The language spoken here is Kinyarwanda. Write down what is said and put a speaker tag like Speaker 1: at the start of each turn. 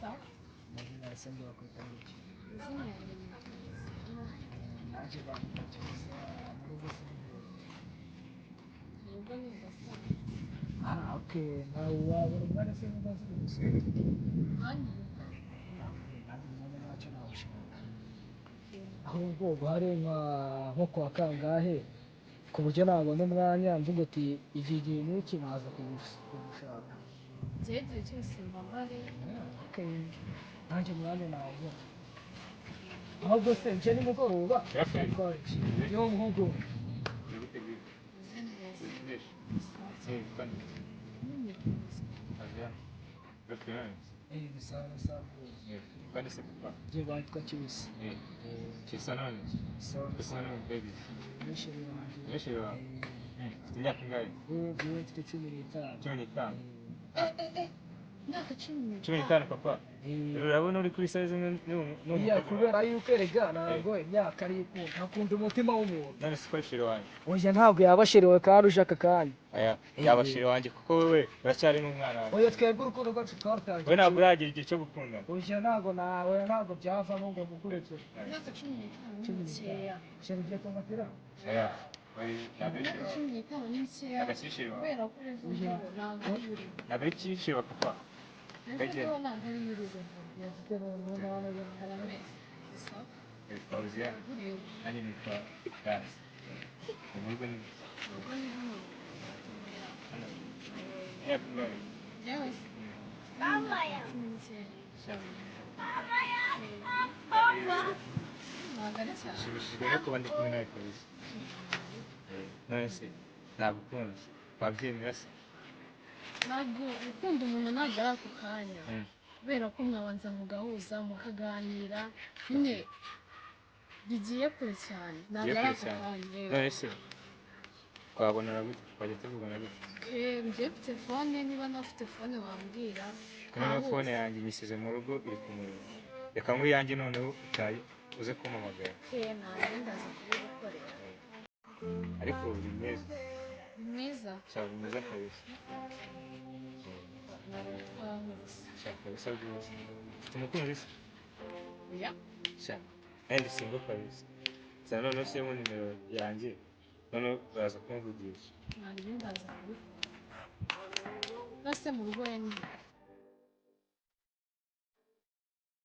Speaker 1: sawa
Speaker 2: nasenge wakwitanga
Speaker 1: izina yanjye
Speaker 2: naje bamukiza mu rugo
Speaker 1: nubwo nibasa
Speaker 2: okay nawe wabura umwana se mubaze
Speaker 1: hanyuma
Speaker 2: ahubwo bari nko kwa kangahe ku buryo nabona umwanya mvuga ati iki gihe n'iki naza kugushaka
Speaker 1: igihe cyose mbambare
Speaker 2: nanjye umwanya nawubona ahubwo se nje nimugoroba yo muhugu sawa
Speaker 3: Quando você papa?
Speaker 2: je batwa cyose
Speaker 3: Chisanani.
Speaker 2: sawa
Speaker 3: Chisanani baby.
Speaker 2: nishiri wanjye
Speaker 3: Nishira. Imyaka ingahe?
Speaker 2: yewe mfite 15
Speaker 3: 15.
Speaker 1: imyaka 10
Speaker 3: 15 papa. Urabona uri kuri size
Speaker 2: iya kubera yuko erega ntabwo imyaka ari ntakunda umutima w'umuntu
Speaker 3: none se kwashira wanjye.
Speaker 2: oya ntabwo yabashiriwe kandi uje aka kanya
Speaker 3: Aya yabashira wanjye kuko wewe uracyari n'umwana wawe.
Speaker 2: oya twebwe urukundo rwacu twatangiye
Speaker 3: We ntabwo uragira igihe cyo gukunda.
Speaker 2: oya ntabwo byavamo ngo mukuretse
Speaker 1: imyaka 15 nikeya
Speaker 2: shenje ko matera
Speaker 3: Aya. Wari
Speaker 1: imyaka 15 ni nikeya
Speaker 3: Agasishiro.
Speaker 1: kubera ko ejo ntabwo ari buri
Speaker 3: Ntabwo ikishira papa.
Speaker 1: ejo ntabwo ari buri
Speaker 2: yazitero n'abana
Speaker 1: harame sawa
Speaker 3: Pauzia. Nani nitwa Gas. Umurwe ni.
Speaker 1: ubwo ni hano
Speaker 3: Yeah, play.
Speaker 1: yewe
Speaker 4: Mama ya.
Speaker 1: ntabwo ari cyane
Speaker 3: Shibishijwe no kuba ndi kumwe nawe kabisa. None se nagukunda. Wabyemera se?
Speaker 1: ntabwo ukunda umuntu ntabwo ari ako kanya kubera ko mwabanza mugahuza mukaganira nyine bigiye kure cyane ntabwo ari ako kanya
Speaker 3: None se twabonera gute twajya tuvugana gute
Speaker 1: njye mfite fone niba ntafite fone wambwira
Speaker 3: noneho fone yanjye nyisize mu rugo iri ku murongo reka ngo iyanjye noneho utaye uze kumpamagara
Speaker 1: ntabwo ndaza kubigukorera
Speaker 3: ariko uri mwiza
Speaker 1: ni mwiza
Speaker 3: cyangwa mwiza kabisa
Speaker 1: twahutse
Speaker 3: cyangwa kabisa rwose ufite umukunzi se
Speaker 1: oya
Speaker 3: cyangwa kandi singo kabisa cyane noneho ushyiremo nimero yanjye noneho uraza kumvugisha
Speaker 1: ntabwo ndaza kubikora nase mu rugo ya nyine